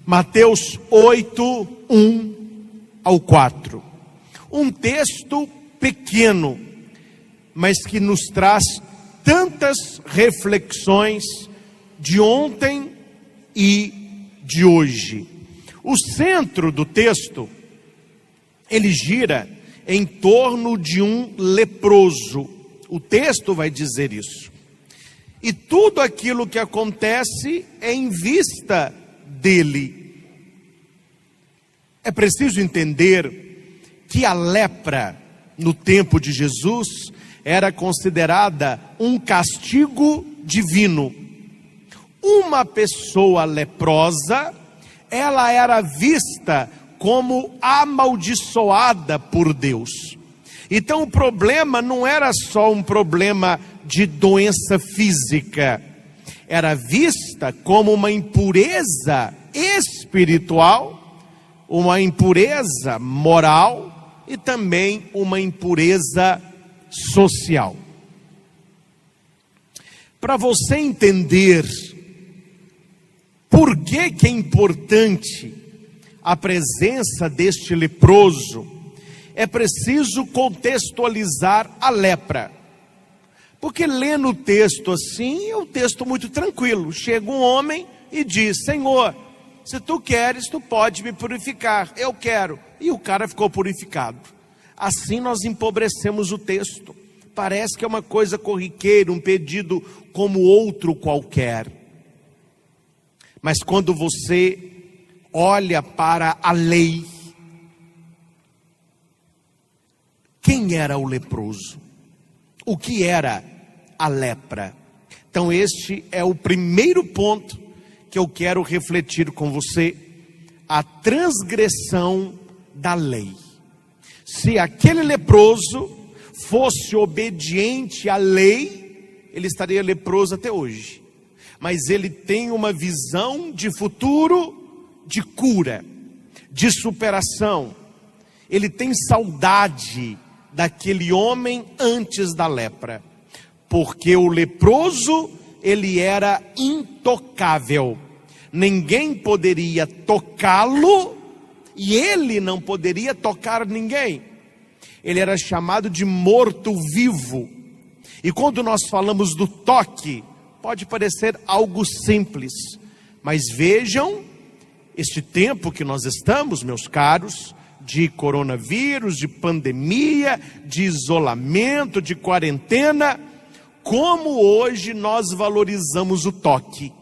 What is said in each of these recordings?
Mateus 8, 1 ao 4. Um texto pequeno, mas que nos traz tantas reflexões de ontem e de hoje. O centro do texto, ele gira em torno de um leproso. O texto vai dizer isso. E tudo aquilo que acontece é em vista dele. É preciso entender que a lepra, no tempo de Jesus, era considerada um castigo divino. Uma pessoa leprosa, ela era vista como amaldiçoada por Deus. Então o problema não era só um problema de doença física, era vista como uma impureza espiritual, uma impureza moral e também uma impureza social. Para você entender por que é importante a presença deste leproso, é preciso contextualizar a lepra. Porque lendo o texto assim, é um texto muito tranquilo. Chega um homem e diz: Senhor, se tu queres, tu pode me purificar. Eu quero. E o cara ficou purificado. Assim nós empobrecemos o texto. Parece que é uma coisa corriqueira, um pedido como outro qualquer. Mas quando você olha para a lei, quem era o leproso? O que era a lepra? Então este é o primeiro ponto que eu quero refletir com você: a transgressão da lei. Se aquele leproso fosse obediente à lei, ele estaria leproso até hoje. Mas ele tem uma visão de futuro, de cura, de superação. Ele tem saudade daquele homem antes da lepra, porque o leproso, ele era intocável. Ninguém poderia tocá-lo e ele não poderia tocar ninguém. Ele era chamado de morto-vivo. E quando nós falamos do toque, pode parecer algo simples, mas vejam este tempo que nós estamos, meus caros, de coronavírus, de pandemia, de isolamento, de quarentena, como hoje nós valorizamos o toque,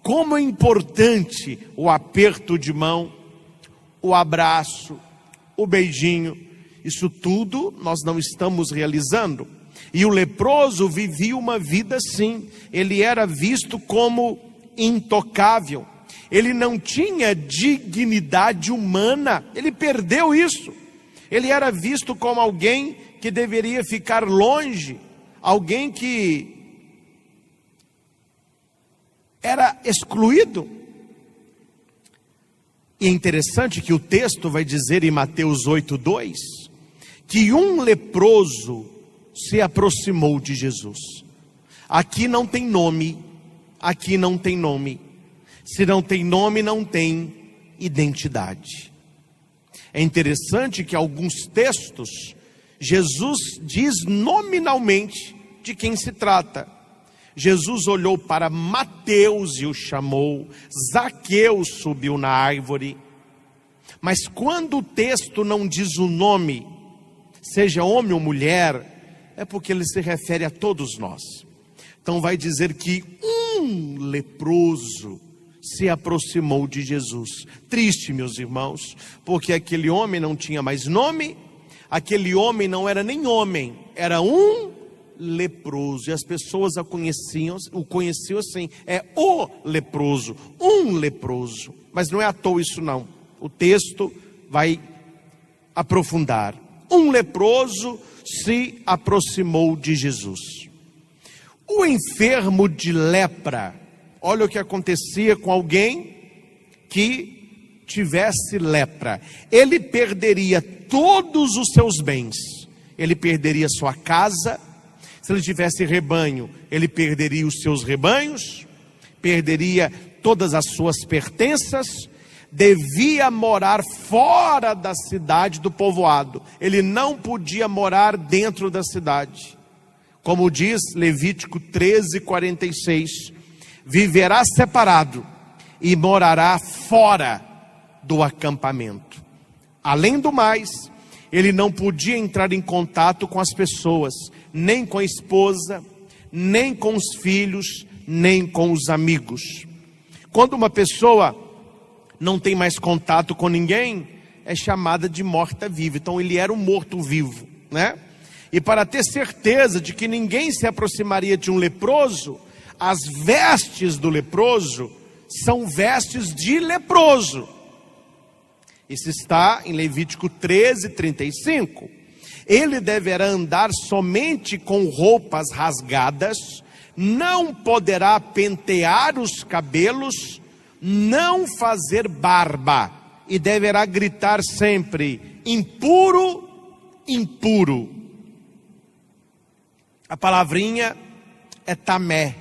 como é importante o aperto de mão, o abraço, o beijinho. Isso tudo nós não estamos realizando. E o leproso vivia uma vida assim, ele era visto como intocável. Ele não tinha dignidade humana, ele perdeu isso. Ele era visto como alguém que deveria ficar longe, alguém que era excluído. E é interessante que o texto vai dizer em Mateus 8:2, que um leproso se aproximou de Jesus. Aqui não tem nome, aqui não tem nome. Se não tem nome, não tem identidade. É interessante que alguns textos, Jesus diz nominalmente de quem se trata. Jesus olhou para Mateus e o chamou, Zaqueu subiu na árvore. Mas quando o texto não diz o nome, seja homem ou mulher, é porque ele se refere a todos nós. Então vai dizer que um leproso se aproximou de Jesus. Triste, meus irmãos, porque aquele homem não tinha mais nome, aquele homem não era nem homem, era um leproso, e as pessoas o conheciam assim, é o leproso, um leproso. Mas não é à toa isso não, o texto vai aprofundar. Um leproso se aproximou de Jesus. O enfermo de lepra, olha o que acontecia com alguém que tivesse lepra. Ele perderia todos os seus bens. Ele perderia sua casa. Se ele tivesse rebanho, ele perderia os seus rebanhos, perderia todas as suas pertenças, devia morar fora da cidade, do povoado. Ele não podia morar dentro da cidade. Como diz Levítico 13:46, viverá separado e morará fora do acampamento. Além do mais, ele não podia entrar em contato com as pessoas, nem com a esposa, nem com os filhos, nem com os amigos. Quando uma pessoa não tem mais contato com ninguém, é chamada de morta-viva. Então ele era um morto-vivo, né? E para ter certeza de que ninguém se aproximaria de um leproso, as vestes do leproso são vestes de leproso. Isso está em Levítico 13:35. Ele deverá andar somente com roupas rasgadas, não poderá pentear os cabelos, não fazer barba, e deverá gritar sempre: impuro, impuro. A palavrinha é tamé,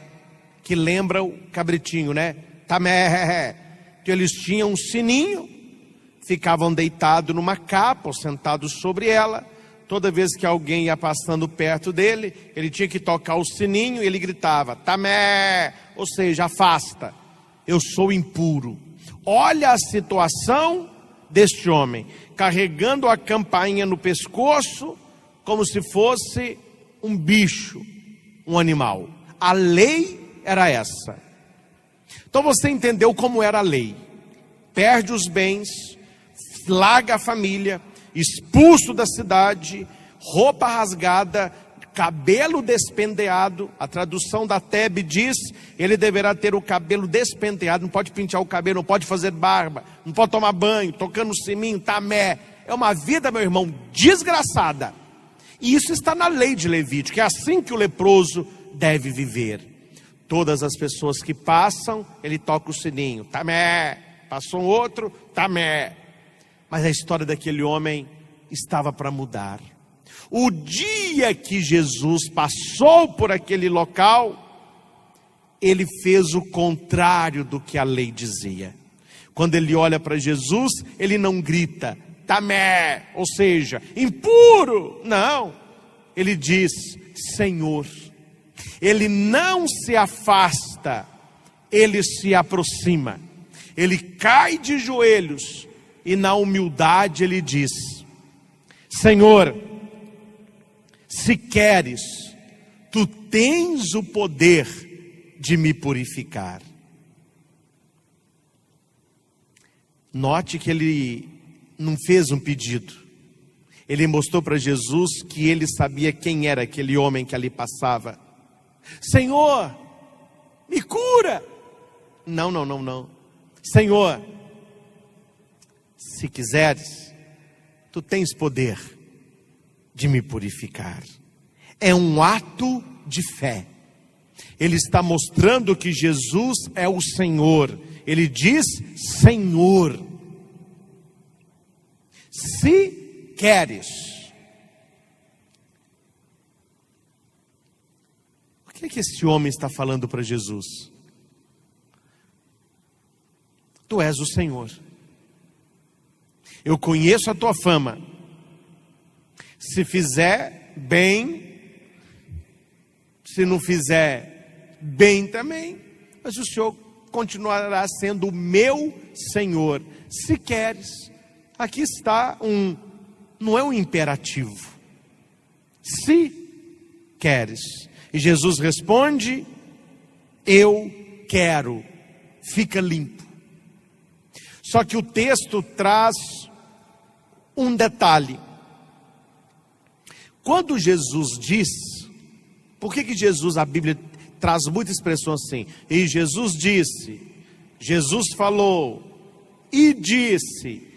que lembra o cabritinho, né? Tamé, que eles tinham um sininho, ficavam deitados numa capa ou sentados sobre ela. Toda vez que alguém ia passando perto dele, ele tinha que tocar o sininho e ele gritava: tamé, ou seja, afasta, eu sou impuro. Olha a situação deste homem, carregando a campainha no pescoço, como se fosse um bicho, um animal. A lei era essa. Então você entendeu como era a lei: perde os bens, larga a família, expulso da cidade, roupa rasgada, cabelo despenteado. A tradução da Tebe diz: ele deverá ter o cabelo despenteado, não pode pentear o cabelo, não pode fazer barba, não pode tomar banho, tocando o sininho, tamé. É uma vida, meu irmão, desgraçada. E isso está na lei de Levítico, é assim que o leproso deve viver. Todas as pessoas que passam, ele toca o sininho, tamé. Passou um outro, tamé. Mas a história daquele homem estava para mudar. O dia que Jesus passou por aquele local, ele fez o contrário do que a lei dizia. Quando ele olha para Jesus, ele não grita tamé, ou seja, impuro. Não, ele diz Senhor. Ele não se afasta, ele se aproxima. Ele cai de joelhos e na humildade ele diz: Senhor, se queres, tu tens o poder de me purificar. Note que ele não fez um pedido. Ele mostrou para Jesus que ele sabia quem era aquele homem que ali passava. Senhor, me cura. Não. Senhor, se quiseres, tu tens poder de me purificar. É um ato de fé. Ele está mostrando que Jesus é o Senhor. Ele diz Senhor. Se queres. O que é que esse homem está falando para Jesus? Tu és o Senhor. Eu conheço a tua fama. Se fizer bem, se não fizer bem também, mas o Senhor continuará sendo o meu Senhor. Se queres. Aqui está não é um imperativo. Se queres. E Jesus responde: eu quero. Fica limpo. Só que o texto traz um detalhe. Quando Jesus diz, por que Jesus, a Bíblia traz muita expressão assim? E Jesus disse, Jesus falou, e disse,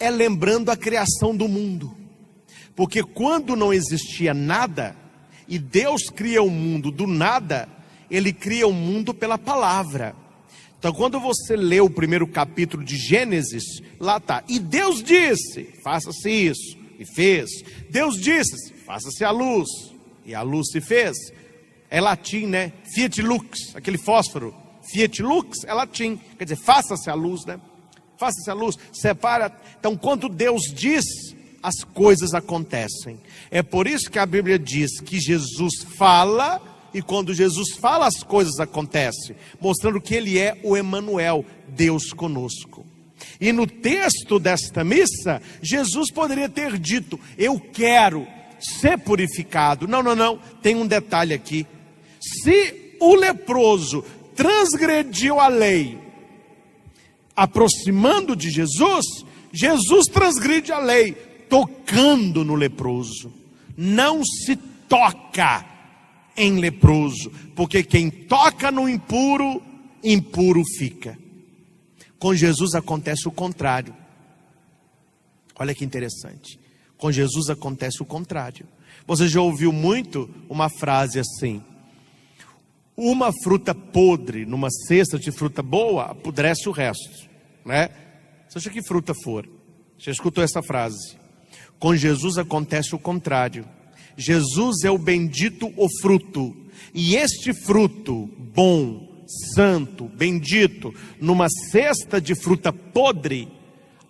é lembrando a criação do mundo. Porque quando não existia nada, e Deus cria o mundo do nada, Ele cria o mundo pela palavra. Então quando você lê o primeiro capítulo de Gênesis, lá está, e Deus disse, faça-se isso, e fez. Deus disse, faça-se a luz, e a luz se fez. É latim, né? Fiat lux, aquele fósforo, Fiat lux é latim, quer dizer, faça-se a luz, né? faça-se a luz, separa. Então, quando Deus diz, as coisas acontecem. É por isso que a Bíblia diz que Jesus fala, e quando Jesus fala, as coisas acontecem, mostrando que Ele é o Emanuel, Deus conosco. E no texto desta missa, Jesus poderia ter dito: eu quero ser purificado. Não, tem um detalhe aqui. Se o leproso transgrediu a lei, aproximando de Jesus, Jesus transgride a lei, tocando no leproso. Não se toca em leproso, porque quem toca no impuro, impuro fica. Com Jesus acontece o contrário. Olha que interessante. Com Jesus acontece o contrário. Você já ouviu muito uma frase assim: uma fruta podre numa cesta de fruta boa apodrece o resto, né? Seja que fruta for. Já escutou essa frase? Com Jesus acontece o contrário. Jesus é o bendito o fruto, e este fruto bom, santo, bendito, numa cesta de fruta podre,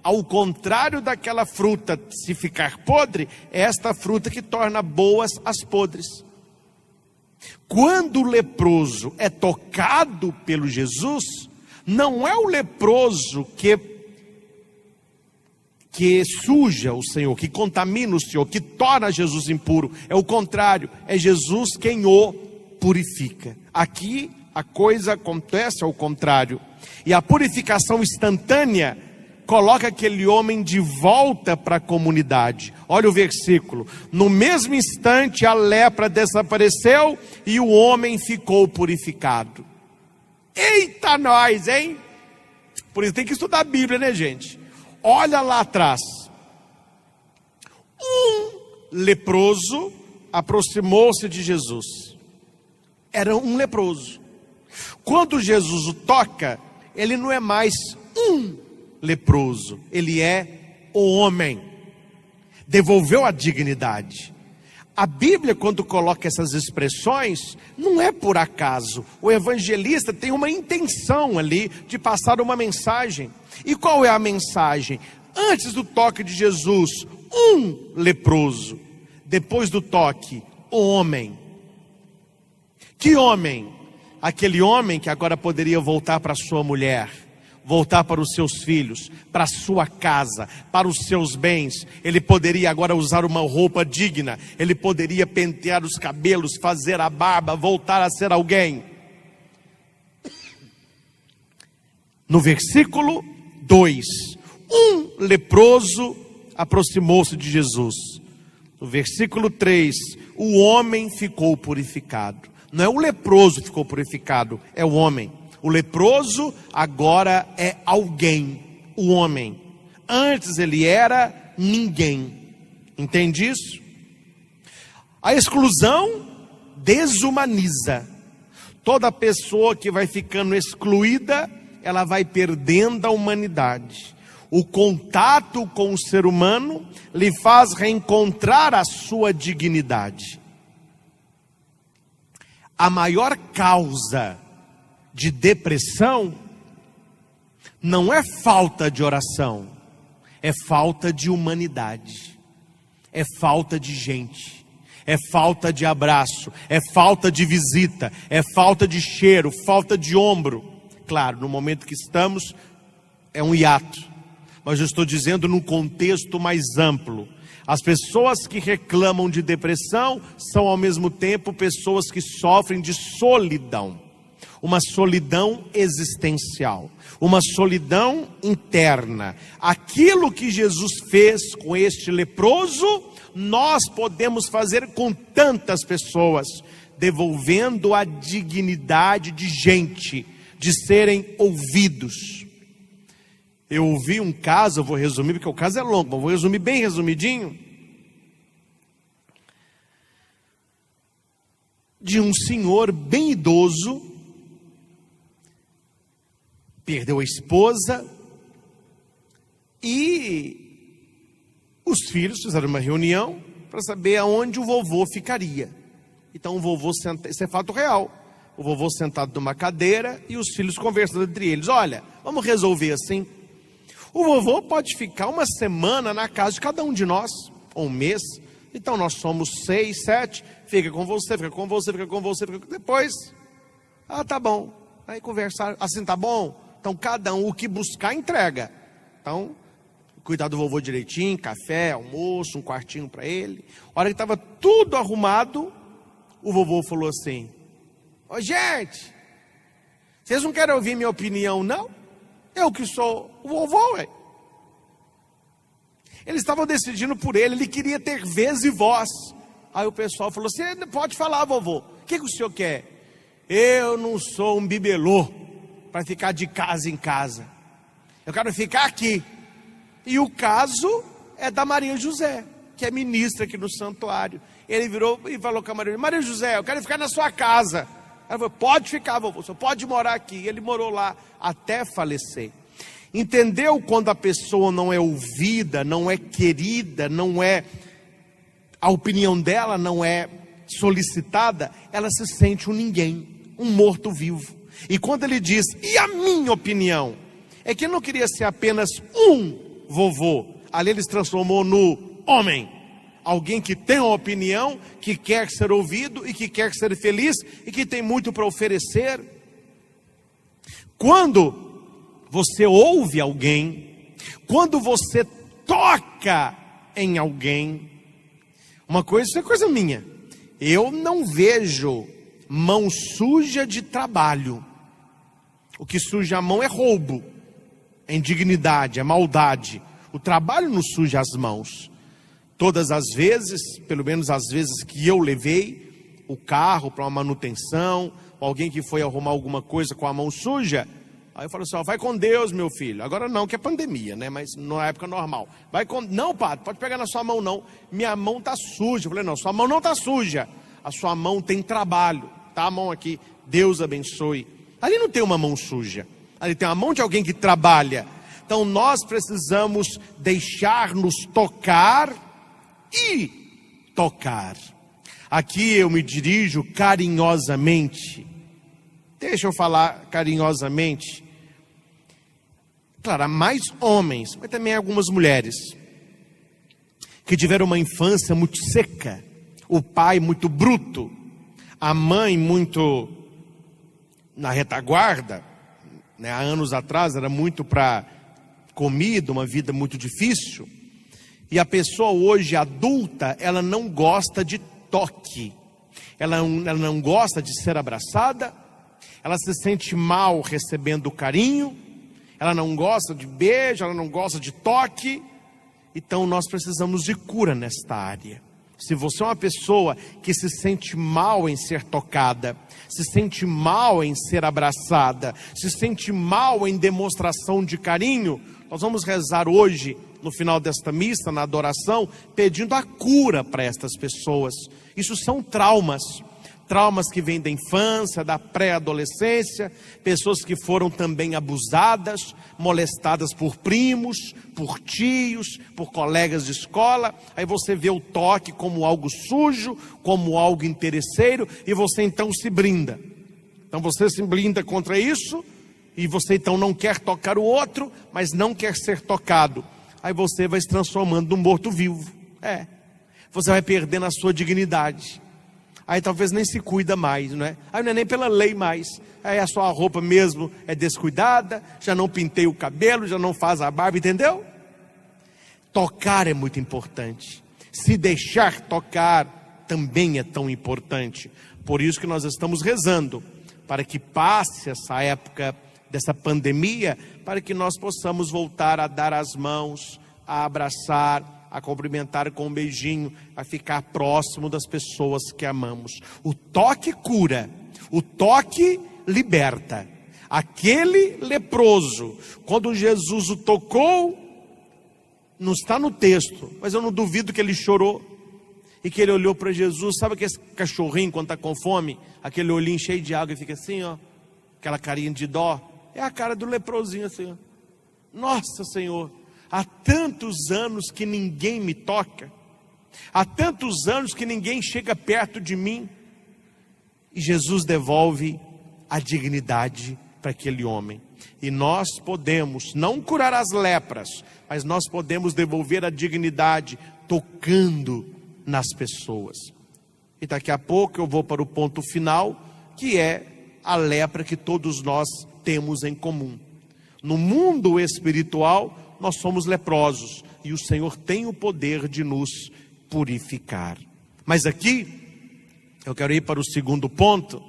ao contrário daquela fruta se ficar podre, é esta fruta que torna boas as podres. Quando o leproso é tocado pelo Jesus, não é o leproso que suja o Senhor, que contamina o Senhor, que torna Jesus impuro. É o contrário, é Jesus quem o purifica. Aqui a coisa acontece ao contrário. E a purificação instantânea coloca aquele homem de volta para a comunidade. Olha o versículo: no mesmo instante a lepra desapareceu e o homem ficou purificado. Eita nós, hein? Por isso tem que estudar a Bíblia, né, gente? Olha lá atrás. Um leproso aproximou-se de Jesus. Era um leproso. Quando Jesus o toca, ele não é mais um leproso, ele é o homem. Devolveu a dignidade. A Bíblia, quando coloca essas expressões, não é por acaso. O evangelista tem uma intenção ali de passar uma mensagem. E qual é a mensagem? Antes do toque de Jesus, um leproso. Depois do toque, o homem. Que homem? Aquele homem que agora poderia voltar para sua mulher, voltar para os seus filhos, para a sua casa, para os seus bens. Ele poderia agora usar uma roupa digna, ele poderia pentear os cabelos, fazer a barba, voltar a ser alguém. No versículo 2, um leproso aproximou-se de Jesus. No versículo 3, o homem ficou purificado. Não é o leproso que ficou purificado, é o homem. O leproso agora é alguém, o homem. Antes ele era ninguém. Entende isso? A exclusão desumaniza. Toda pessoa que vai ficando excluída, ela vai perdendo a humanidade. O contato com o ser humano lhe faz reencontrar a sua dignidade. A maior causa de depressão não é falta de oração, é falta de humanidade, é falta de gente, é falta de abraço, é falta de visita, é falta de cheiro, falta de ombro. Claro, no momento que estamos é um hiato, mas eu estou dizendo num contexto mais amplo. As pessoas que reclamam de depressão são ao mesmo tempo pessoas que sofrem de solidão. Uma solidão existencial, uma solidão interna. Aquilo que Jesus fez com este leproso, nós podemos fazer com tantas pessoas, devolvendo a dignidade de gente, de serem ouvidos. Eu ouvi um caso, eu vou resumir porque o caso é longo, mas vou resumir bem resumidinho, de um senhor bem idoso, perdeu a esposa e os filhos fizeram uma reunião para saber aonde o vovô ficaria. Então o vovô senta, isso é fato real, o vovô sentado numa cadeira e os filhos conversando entre eles: olha, vamos resolver assim. O vovô pode ficar uma semana na casa de cada um de nós, ou um mês. Então nós somos 6, 7, fica com você, fica com você, fica com você, fica... Depois, tá bom, aí conversar, assim tá bom? Então cada um, o que buscar, entrega. Então, cuidar do vovô direitinho, café, almoço, um quartinho para ele. A hora que estava tudo arrumado, o vovô falou assim: ô gente, vocês não querem ouvir minha opinião, não? Eu que sou o vovô, ué. Eles estavam decidindo por ele queria ter vez e voz. Aí o pessoal falou: você pode falar, vovô, o que o senhor quer? Eu não sou um bibelô para ficar de casa em casa. Eu quero ficar aqui. E o caso é da Maria José, que é ministra aqui no santuário. Ele virou e falou com a Maria José, eu quero ficar na sua casa. Ela falou: pode ficar, vovô, você pode morar aqui. Ele morou lá até falecer. Entendeu quando a pessoa não é ouvida, não é querida, não é, a opinião dela não é solicitada, ela se sente um ninguém, um morto-vivo. E quando ele diz, e a minha opinião? É que ele não queria ser apenas um vovô. Ali ele se transformou no homem. Alguém que tem uma opinião, que quer ser ouvido e que quer ser feliz e que tem muito para oferecer. Quando você ouve alguém, quando você toca em alguém, uma coisa, isso é coisa minha. Eu não vejo mão suja de trabalho. O que suja a mão é roubo, é indignidade, é maldade. O trabalho não suja as mãos. Todas as vezes, pelo menos as vezes que eu levei o carro para uma manutenção, alguém que foi arrumar alguma coisa com a mão suja, aí eu falo assim: ó, vai com Deus, meu filho. Agora não, que é pandemia, né? Mas na época normal. Vai com... Não, padre, pode pegar na sua mão não. Minha mão está suja. Eu falei: não, sua mão não está suja. A sua mão tem trabalho. Tá a mão aqui, Deus abençoe. Ali não tem uma mão suja. Ali tem uma mão de alguém que trabalha. Então nós precisamos deixar-nos tocar e tocar. Aqui eu me dirijo carinhosamente. Deixa eu falar carinhosamente. Claro, há mais homens, mas também algumas mulheres que tiveram uma infância muito seca, o pai muito bruto, a mãe muito na retaguarda, né? Há anos atrás era muito para comida, uma vida muito difícil. E a pessoa hoje adulta, ela não gosta de toque, ela não gosta de ser abraçada, ela se sente mal recebendo carinho, ela não gosta de beijo, ela não gosta de toque. Então nós precisamos de cura nesta área. Se você é uma pessoa que se sente mal em ser tocada, se sente mal em ser abraçada, se sente mal em demonstração de carinho, nós vamos rezar hoje, no final desta missa, na adoração, pedindo a cura para estas pessoas. Isso são traumas. Traumas que vêm da infância, da pré-adolescência, pessoas que foram também abusadas, molestadas por primos, por tios, por colegas de escola. Aí você vê o toque como algo sujo, como algo interesseiro, e você então se blinda. Então você se blinda contra isso, e você então não quer tocar o outro, mas não quer ser tocado. Aí você vai se transformando num morto-vivo. Você vai perdendo a sua dignidade. Aí talvez nem se cuida mais, não é? Aí não é nem pela lei mais. Aí a sua roupa mesmo é descuidada, já não pintei o cabelo, já não faz a barba, entendeu? Tocar é muito importante. Se deixar tocar também é tão importante. Por isso que nós estamos rezando, para que passe essa época dessa pandemia, para que nós possamos voltar a dar as mãos, a abraçar, a cumprimentar com um beijinho, a ficar próximo das pessoas que amamos. O toque cura, o toque liberta. Aquele leproso, quando Jesus o tocou, não está no texto, mas eu não duvido que ele chorou, e que ele olhou para Jesus. Sabe aquele cachorrinho quando está com fome, aquele olhinho cheio de água e fica assim, ó, aquela carinha de dó? É a cara do leprosinho assim, ó. Nossa, Senhor, há tantos anos que ninguém me toca, há tantos anos que ninguém chega perto de mim. E Jesus devolve a dignidade para aquele homem. E nós podemos não curar as lepras, mas nós podemos devolver a dignidade tocando nas pessoas. E daqui a pouco eu vou para o ponto final, que é a lepra que todos nós temos em comum. No mundo espiritual, nós somos leprosos, e o Senhor tem o poder de nos purificar. Mas aqui, eu quero ir para o segundo ponto,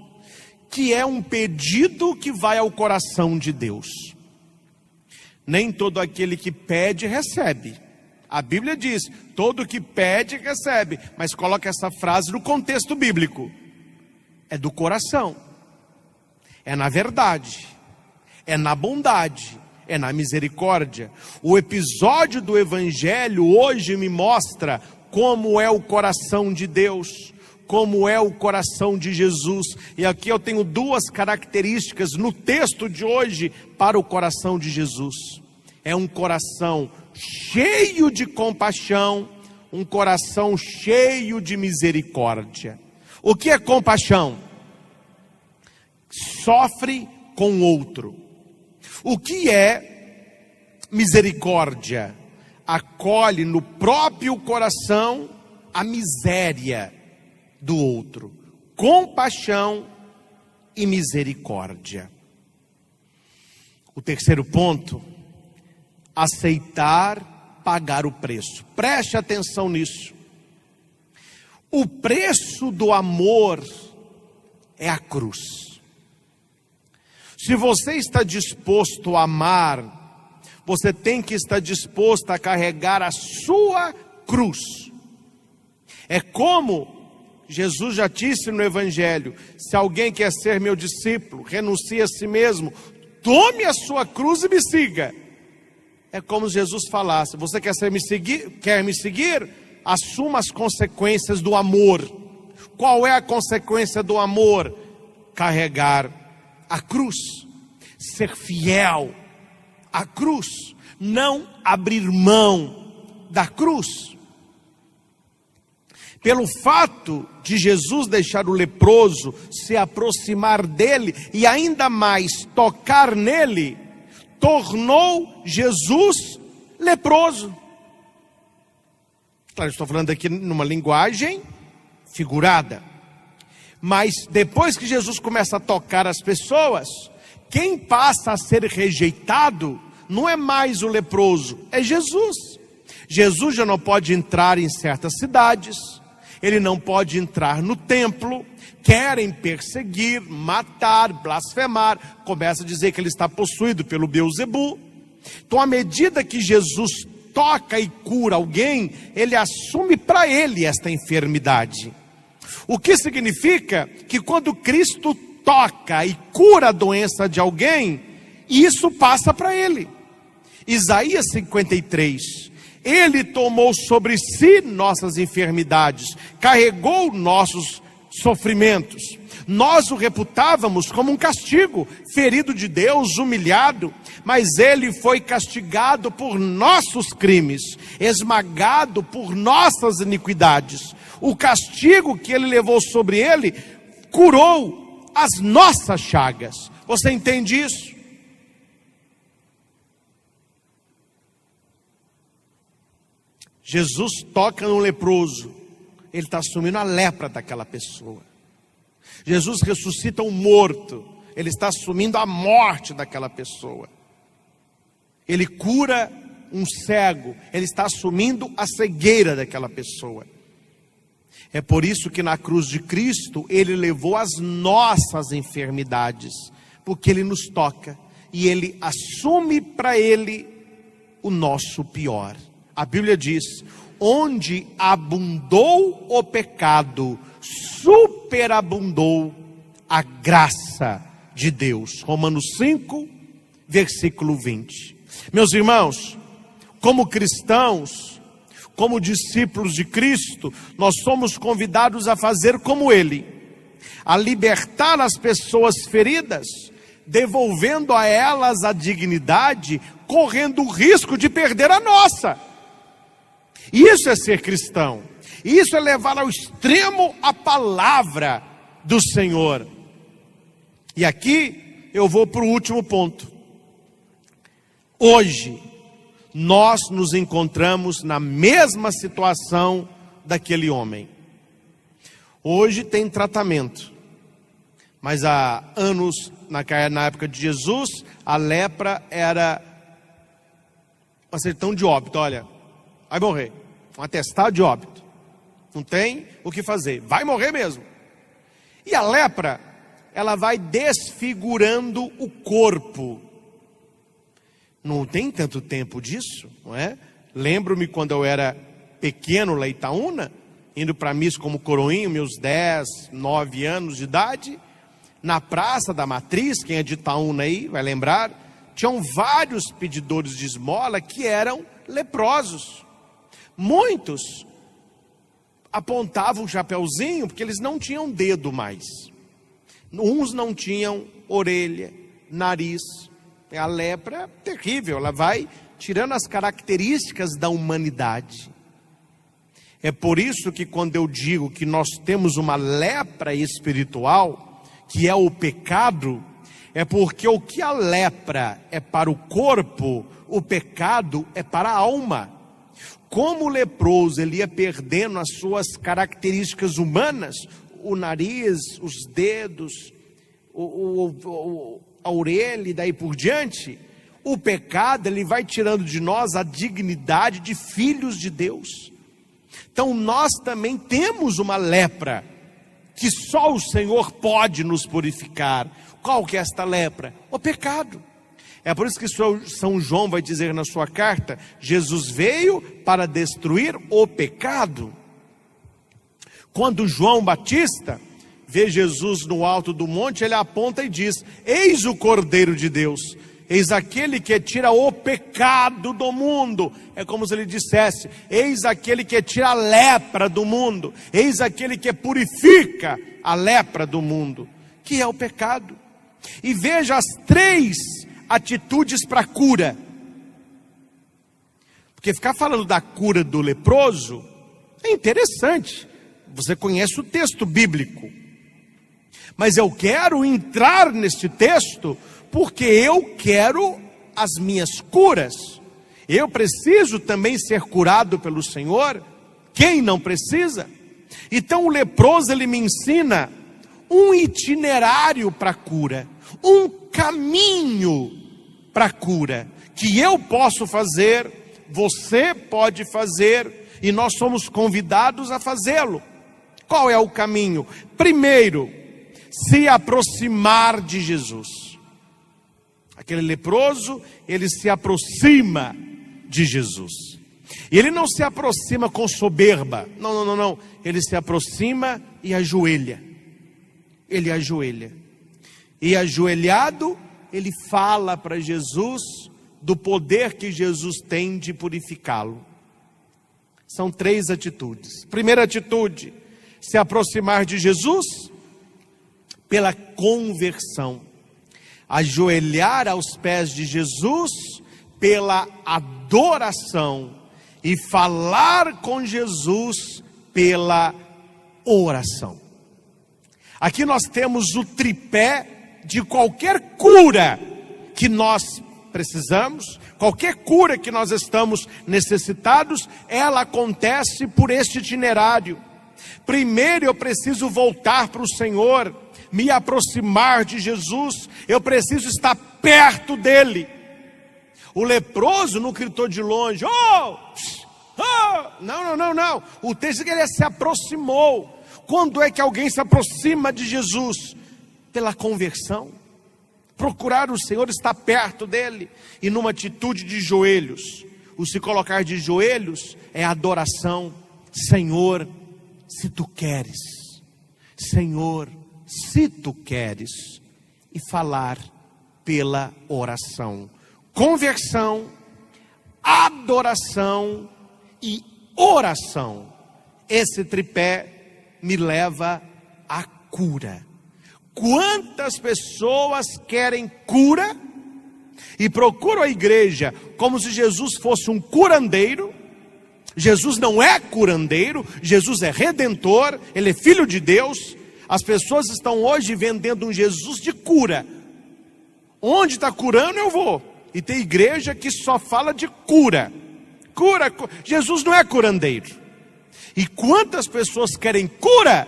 que é um pedido que vai ao coração de Deus. Nem todo aquele que pede, recebe. A Bíblia diz, todo que pede, recebe. Mas coloca essa frase no contexto bíblico. É do coração. É na verdade. É na bondade. É na misericórdia. O episódio do Evangelho hoje me mostra como é o coração de Deus, como é o coração de Jesus. E aqui eu tenho duas características no texto de hoje para o coração de Jesus. É um coração cheio de compaixão, um coração cheio de misericórdia. O que é compaixão? Sofre com o outro. O que é misericórdia? Acolhe no próprio coração a miséria do outro. Compaixão e misericórdia. O terceiro ponto, aceitar pagar o preço. Preste atenção nisso. O preço do amor é a cruz. Se você está disposto a amar, você tem que estar disposto a carregar a sua cruz. É como Jesus já disse no Evangelho: se alguém quer ser meu discípulo, renuncie a si mesmo, tome a sua cruz e me siga. É como se Jesus falasse: você quer me seguir? Assuma as consequências do amor. Qual é a consequência do amor? Carregar a cruz, ser fiel à cruz, não abrir mão da cruz. Pelo fato de Jesus deixar o leproso se aproximar dele e ainda mais tocar nele, tornou Jesus leproso. Claro, estou falando aqui numa linguagem figurada. Mas depois que Jesus começa a tocar as pessoas, quem passa a ser rejeitado não é mais o leproso, é Jesus. Jesus já não pode entrar em certas cidades, ele não pode entrar no templo. Querem perseguir, matar, blasfemar. Começa a dizer que ele está possuído pelo Beelzebu. Então, à medida que Jesus toca e cura alguém, ele assume para ele esta enfermidade. O que significa que quando Cristo toca e cura a doença de alguém, isso passa para ele. Isaías 53. Ele tomou sobre si nossas enfermidades, carregou nossos sofrimentos. Nós o reputávamos como um castigo, ferido de Deus, humilhado, mas ele foi castigado por nossos crimes, esmagado por nossas iniquidades. O castigo que ele levou sobre ele curou as nossas chagas. Você entende isso? Jesus toca no leproso, ele está assumindo a lepra daquela pessoa. Jesus ressuscita um morto, ele está assumindo a morte daquela pessoa. Ele cura um cego, ele está assumindo a cegueira daquela pessoa. É por isso que na cruz de Cristo, ele levou as nossas enfermidades, porque ele nos toca e ele assume para ele o nosso pior. A Bíblia diz: onde abundou o pecado, superabundou a graça de Deus. Romanos 5, versículo 20. Meus irmãos, como cristãos, como discípulos de Cristo, nós somos convidados a fazer como Ele, a libertar as pessoas feridas, devolvendo a elas a dignidade, correndo o risco de perder a nossa. Isso é ser cristão. Isso é levar ao extremo a palavra do Senhor. E aqui eu vou para o último ponto. Hoje, nós nos encontramos na mesma situação daquele homem. Hoje tem tratamento, mas há anos, na época de Jesus, a lepra era uma certidão de óbito. Olha, vai morrer, um atestado de óbito, não tem o que fazer, vai morrer mesmo. E a lepra, ela vai desfigurando o corpo. Não tem tanto tempo disso, não é? Lembro-me quando eu era pequeno lá em Itaúna, indo para a missa como coroinho, meus 10, 9 anos de idade, na Praça da Matriz, quem é de Itaúna aí vai lembrar, tinham vários pedidores de esmola que eram leprosos. Muitos apontavam o chapeuzinho porque eles não tinham dedo mais. Uns não tinham orelha, nariz. A lepra é terrível, ela vai tirando as características da humanidade. É por isso que quando eu digo que nós temos uma lepra espiritual, que é o pecado, é porque o que a lepra é para o corpo, o pecado é para a alma. Como o leproso ele ia perdendo as suas características humanas, o nariz, os dedos, a orelha e daí por diante, o pecado ele vai tirando de nós a dignidade de filhos de Deus. Então nós também temos uma lepra, que só o Senhor pode nos purificar. Qual que é esta lepra? O pecado. É por isso que São João vai dizer na sua carta, Jesus veio para destruir o pecado. Quando João Batista vê Jesus no alto do monte, ele aponta e diz, eis o Cordeiro de Deus, eis aquele que tira o pecado do mundo. É como se ele dissesse, eis aquele que tira a lepra do mundo, eis aquele que purifica a lepra do mundo, que é o pecado. E veja as 3 atitudes para cura. Porque ficar falando da cura do leproso é interessante. Você conhece o texto bíblico. Mas eu quero entrar neste texto porque eu quero as minhas curas. Eu preciso também ser curado pelo Senhor. Quem não precisa? Então o leproso ele me ensina um itinerário para a cura, um caminho para a cura, que eu posso fazer, você pode fazer, e nós somos convidados a fazê-lo. Qual é o caminho? Primeiro, se aproximar de Jesus. Aquele leproso, ele se aproxima de Jesus. E ele não se aproxima com soberba, não. Ele se aproxima e ajoelha. Ele ajoelha. E ajoelhado, ele fala para Jesus do poder que Jesus tem de purificá-lo. São 3 atitudes. Primeira atitude, se aproximar de Jesus pela conversão. Ajoelhar aos pés de Jesus pela adoração. E falar com Jesus pela oração. Aqui nós temos o tripé de qualquer cura que nós precisamos, qualquer cura que nós estamos necessitados, ela acontece por este itinerário. Primeiro eu preciso voltar para o Senhor, me aproximar de Jesus, eu preciso estar perto dele. O leproso não gritou de longe, não. O texto diz que ele se aproximou. Quando é que alguém se aproxima de Jesus? Pela conversão. Procurar o Senhor, estar perto dele, e numa atitude de joelhos. O se colocar de joelhos é adoração. Senhor, se tu queres. Senhor, se tu queres. E falar pela oração. Conversão, adoração e oração. Esse tripé me leva à cura. Quantas pessoas querem cura e procuram a igreja como se Jesus fosse um curandeiro? Jesus não é curandeiro, Jesus é redentor, ele é filho de Deus. As pessoas estão hoje vendendo um Jesus de cura. Onde está curando eu vou, e tem igreja que só fala de cura. Jesus não é curandeiro. E quantas pessoas querem cura,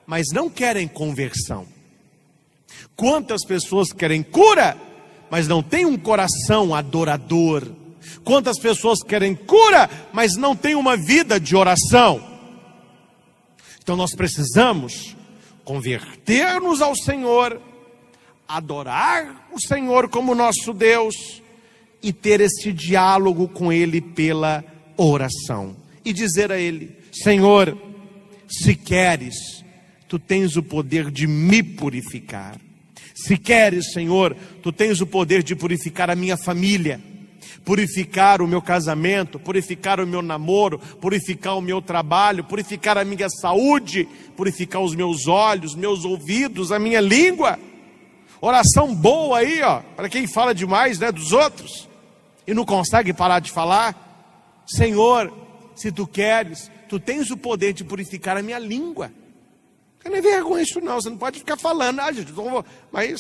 mas não querem conversão? Quantas pessoas querem cura, mas não têm um coração adorador? Quantas pessoas querem cura, mas não têm uma vida de oração? Então nós precisamos converter-nos ao Senhor, adorar o Senhor como nosso Deus e ter esse diálogo com Ele pela oração. E dizer a Ele: Senhor, se queres, Tu tens o poder de me purificar. Se queres, Senhor, Tu tens o poder de purificar a minha família, purificar o meu casamento, purificar o meu namoro, purificar o meu trabalho, purificar a minha saúde, purificar os meus olhos, meus ouvidos, a minha língua. Oração boa aí, ó, para quem fala demais, né, dos outros e não consegue parar de falar. Senhor, se Tu queres, Tu tens o poder de purificar a minha língua. Não é vergonha isso não, você não pode ficar falando. Gente, mas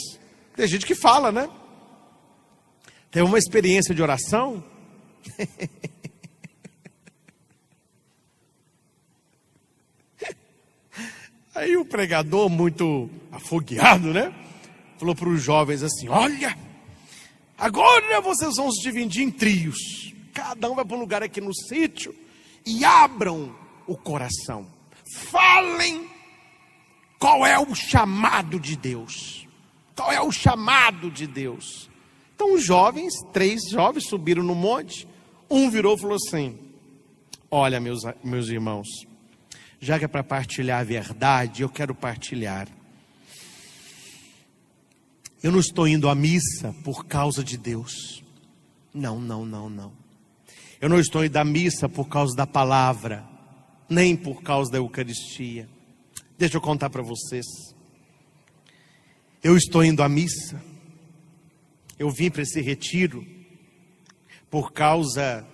tem gente que fala, né? Teve uma experiência de oração. Aí o pregador, muito afogueado, né, falou para os jovens assim: olha, agora vocês vão se dividir em trios. Cada um vai para um lugar aqui no sítio e abram o coração. Falem qual é o chamado de Deus. Qual é o chamado de Deus? Então os jovens, 3 jovens subiram no monte. Um virou e falou assim: olha, meus irmãos, já que é para partilhar a verdade, eu quero partilhar. Eu não estou indo à missa por causa de Deus. Não. Eu não estou indo à missa por causa da palavra, nem por causa da Eucaristia. Deixa eu contar para vocês. Eu estou indo à missa. Eu vim para esse retiro por causa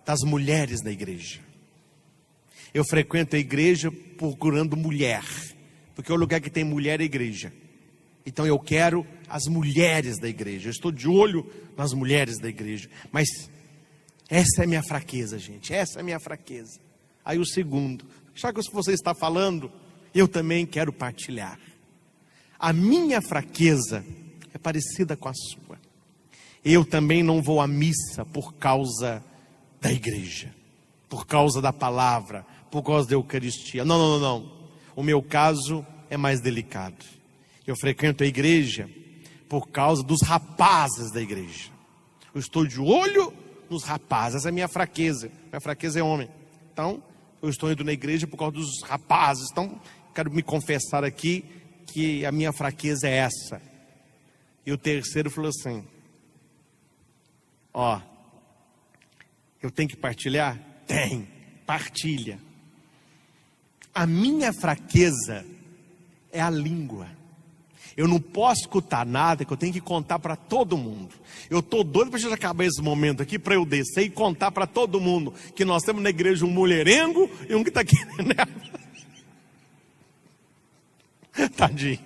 das mulheres da igreja. Eu frequento a igreja procurando mulher, porque o lugar que tem mulher é a igreja. Então eu quero as mulheres da igreja. Eu estou de olho nas mulheres da igreja. Mas essa é a minha fraqueza, gente. Essa é a minha fraqueza. Aí o segundo: já que você está falando, eu também quero partilhar. A minha fraqueza é parecida com a sua. Eu também não vou à missa por causa da igreja, por causa da palavra, por causa da Eucaristia. Não. O meu caso é mais delicado. Eu frequento a igreja por causa dos rapazes da igreja. Eu estou de olho nos rapazes. Essa é a minha fraqueza. Minha fraqueza é homem. Então, eu estou indo na igreja por causa dos rapazes. Então, quero me confessar aqui que a minha fraqueza é essa. E o terceiro falou assim: ó, eu tenho que partilhar? Tem, partilha. A minha fraqueza é a língua. Eu não posso escutar nada que eu tenho que contar para todo mundo. Eu estou doido para a gente acabar esse momento aqui, para eu descer e contar para todo mundo que nós temos na igreja um mulherengo e um que está aqui, né? Tadinho.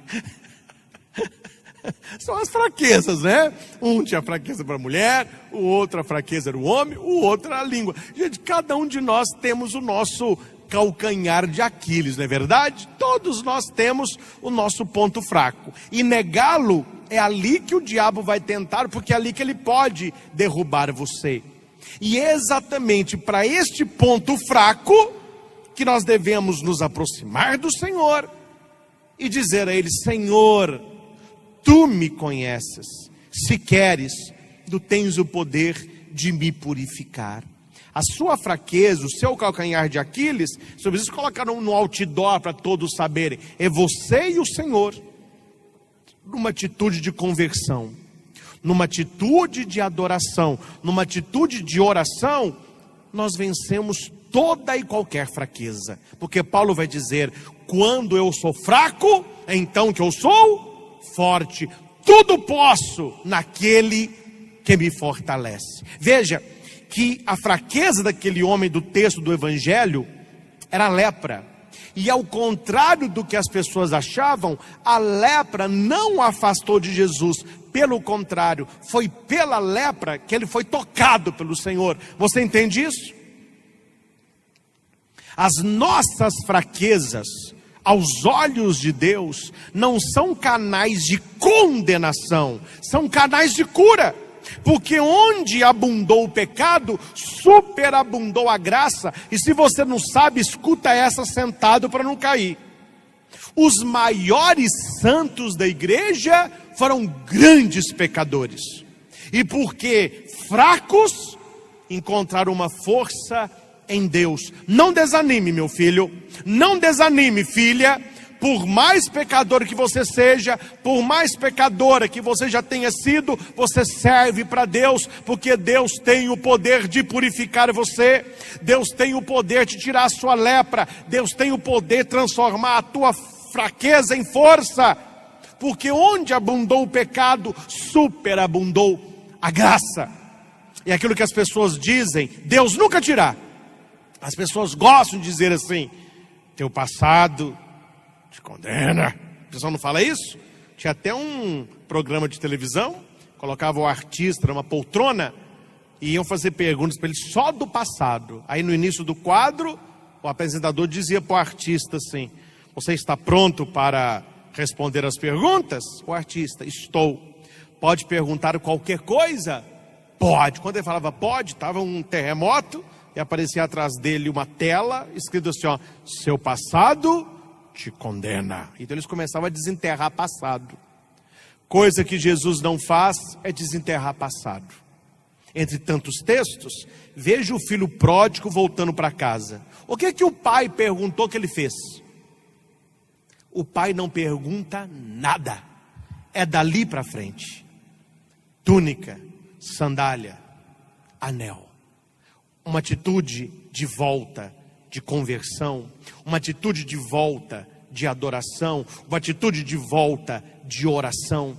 São as fraquezas, né? Um tinha fraqueza para a mulher, o outro a fraqueza era o homem, o outro era a língua. Gente, cada um de nós temos o nosso calcanhar de Aquiles, não é verdade? Todos nós temos o nosso ponto fraco. E negá-lo é ali que o diabo vai tentar, porque é ali que ele pode derrubar você. E é exatamente para este ponto fraco que nós devemos nos aproximar do Senhor e dizer a Ele: Senhor, Tu me conheces. Se queres, Tu tens o poder de me purificar. A sua fraqueza, o seu calcanhar de Aquiles, você precisa colocar no outdoor para todos saberem. É você e o Senhor. Numa atitude de conversão, numa atitude de adoração, numa atitude de oração, nós vencemos toda e qualquer fraqueza. Porque Paulo vai dizer: quando eu sou fraco, é então que eu sou forte. Tudo posso naquele que me fortalece. Veja que a fraqueza daquele homem do texto do Evangelho era a lepra. E ao contrário do que as pessoas achavam, a lepra não o afastou de Jesus. Pelo contrário, foi pela lepra que ele foi tocado pelo Senhor. Você entende isso? As nossas fraquezas, aos olhos de Deus, não são canais de condenação, são canais de cura. Porque onde abundou o pecado, superabundou a graça. E se você não sabe, escuta essa sentado para não cair. Os maiores santos da igreja foram grandes pecadores. E porque fracos, encontraram uma força em Deus. Não desanime, meu filho. Não desanime, filha. Por mais pecador que você seja, por mais pecadora que você já tenha sido, você serve para Deus, porque Deus tem o poder de purificar você, Deus tem o poder de tirar a sua lepra, Deus tem o poder de transformar a tua fraqueza em força, porque onde abundou o pecado, superabundou a graça. E aquilo que as pessoas dizem, Deus nunca tirar. As pessoas gostam de dizer assim, teu passado te condena. O pessoal não fala isso? Tinha até um programa de televisão, colocava o artista numa poltrona e iam fazer perguntas para ele só do passado. Aí no início do quadro, o apresentador dizia para o artista assim, você está pronto para responder as perguntas? O artista, estou. Pode perguntar qualquer coisa? Pode. Quando ele falava pode, estava um terremoto e aparecia atrás dele uma tela escrito assim, ó, seu passado te condena. Então eles começavam a desenterrar passado. Coisa que Jesus não faz é desenterrar passado. Entre tantos textos, veja o filho pródigo voltando para casa. O que é que o pai perguntou que ele fez? O pai não pergunta nada. É dali para frente. Túnica, sandália, anel. Uma atitude de volta, de conversão, uma atitude de volta, de adoração, uma atitude de volta, de oração.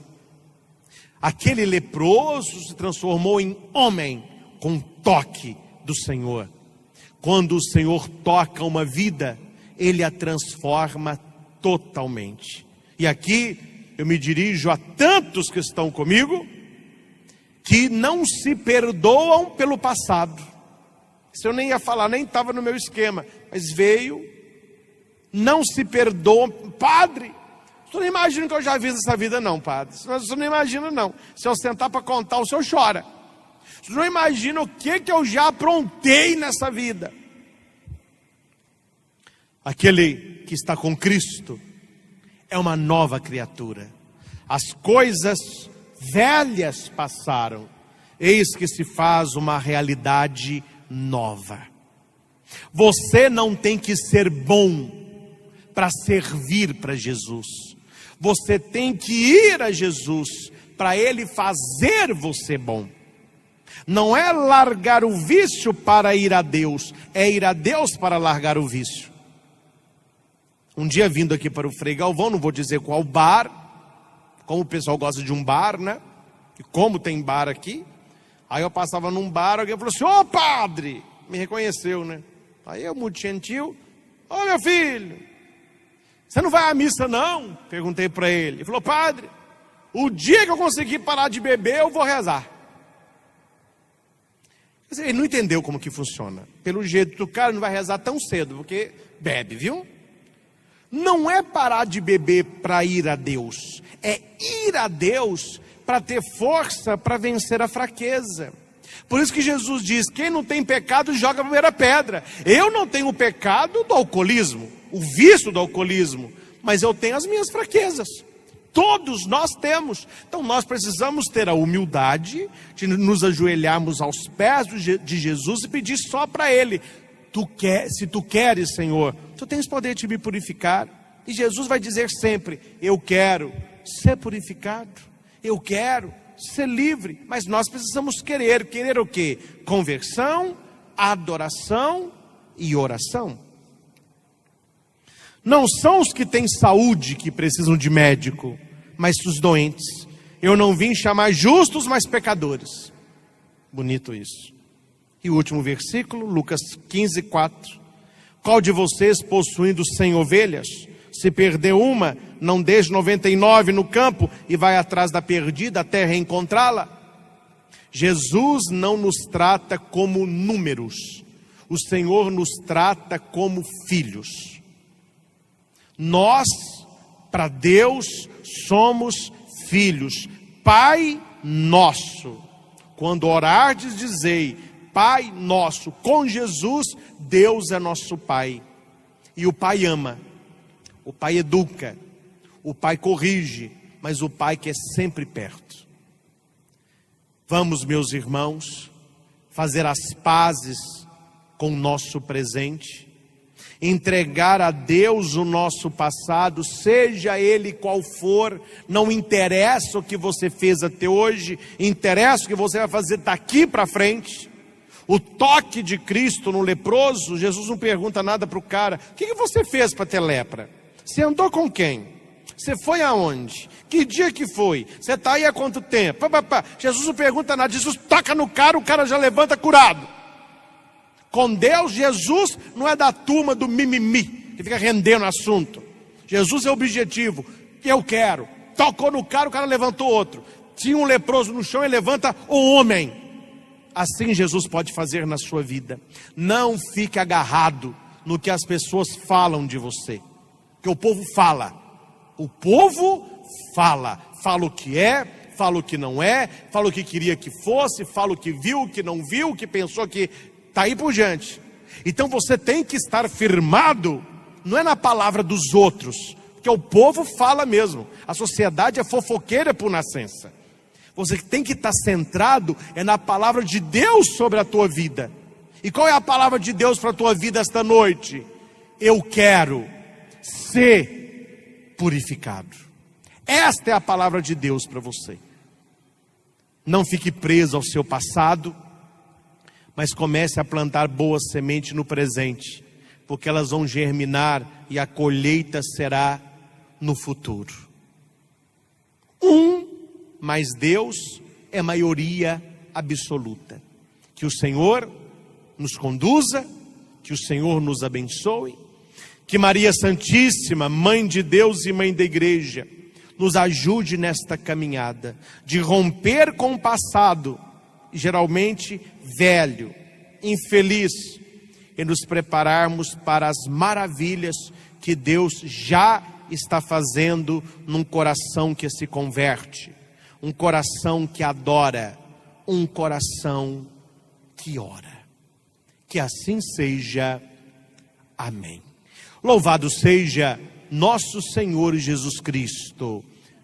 Aquele leproso se transformou em homem com um toque do Senhor. Quando o Senhor toca uma vida, Ele a transforma totalmente. E aqui eu me dirijo a tantos que estão comigo, que não se perdoam pelo passado. Isso eu nem ia falar, nem estava no meu esquema, mas veio, não se perdoam. Padre, você não imagina que eu já fiz essa vida não, padre. Você não imagina não. Se eu sentar para contar, o senhor chora. Você não imagina o que eu já aprontei nessa vida. Aquele que está com Cristo é uma nova criatura. As coisas velhas passaram, eis que se faz uma realidade nova. Você não tem que ser bom para servir para Jesus. Você tem que ir a Jesus para Ele fazer você bom. Não é largar o vício para ir a Deus, é ir a Deus para largar o vício. Um dia vindo aqui para o Frei Galvão, não vou dizer qual bar, como o pessoal gosta de um bar, né? E como tem bar aqui. Aí eu passava num bar, alguém falou assim, ô padre, me reconheceu, né? Aí eu, muito gentil, ô meu filho, você não vai à missa não? Perguntei para ele. Ele falou, padre, o dia que eu conseguir parar de beber, eu vou rezar. Ele não entendeu como que funciona. Pelo jeito do cara, não vai rezar tão cedo, porque bebe, viu? Não é parar de beber para ir a Deus, é ir a Deus para ter força para vencer a fraqueza. Por isso que Jesus diz, quem não tem pecado joga a primeira pedra. Eu não tenho o pecado do alcoolismo, o vício do alcoolismo, mas eu tenho as minhas fraquezas. Todos nós temos. Então nós precisamos ter a humildade de nos ajoelharmos aos pés de Jesus e pedir só para Ele. Se tu queres, Senhor, tu tens poder de me purificar. E Jesus vai dizer sempre, eu quero ser purificado. Eu quero ser livre, mas nós precisamos querer. Querer o quê? Conversão, adoração e oração. Não são os que têm saúde que precisam de médico, mas os doentes. Eu não vim chamar justos, mas pecadores. Bonito isso. E o último versículo, Lucas 15:4. Qual de vocês, possuindo 100 ovelhas, se perder uma, não deixe 99 no campo e vai atrás da perdida até reencontrá-la? Jesus não nos trata como números. O Senhor nos trata como filhos. Nós, para Deus, somos filhos. Pai nosso. Quando orardes, dizei: Pai nosso. Com Jesus, Deus é nosso Pai. E o Pai ama. O Pai educa. O Pai corrige. Mas o Pai quer sempre perto. Vamos, meus irmãos, fazer as pazes com o nosso presente. Entregar a Deus o nosso passado, seja ele qual for. Não interessa o que você fez até hoje, interessa o que você vai fazer daqui para frente. O toque de Cristo no leproso, Jesus não pergunta nada para o cara: o que você fez para ter lepra? Você andou com quem? Você foi aonde? Que dia que foi? Você está aí há quanto tempo? Jesus não pergunta nada. Jesus toca no cara, o cara já levanta curado. Com Deus, Jesus não é da turma do mimimi, que fica rendendo assunto. Jesus é objetivo. Eu quero. Tocou no cara, o cara levantou outro. Tinha um leproso no chão, ele levanta o homem. Assim Jesus pode fazer na sua vida. Não fique agarrado no que as pessoas falam de você. Porque o povo fala. O povo fala. Fala o que é, fala o que não é, fala o que queria que fosse, fala o que viu, o que não viu, o que pensou que... Está aí por diante. Então você tem que estar firmado, não é na palavra dos outros, porque o povo fala mesmo. A sociedade é fofoqueira por nascença. Você tem que estar centrado é na palavra de Deus sobre a tua vida. E qual é a palavra de Deus para a tua vida esta noite? Eu quero ser purificado. Esta é a palavra de Deus para você. Não fique preso ao seu passado, mas comece a plantar boas sementes no presente, porque elas vão germinar e a colheita será no futuro. Mas Deus é maioria absoluta. Que o Senhor nos conduza, que o Senhor nos abençoe, que Maria Santíssima, Mãe de Deus e Mãe da Igreja, nos ajude nesta caminhada, de romper com o passado, geralmente velho, infeliz, e nos prepararmos para as maravilhas que Deus já está fazendo num coração que se converte, um coração que adora, um coração que ora. Que assim seja. Amém. Louvado seja nosso Senhor Jesus Cristo,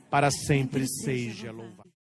para sempre seja louvado.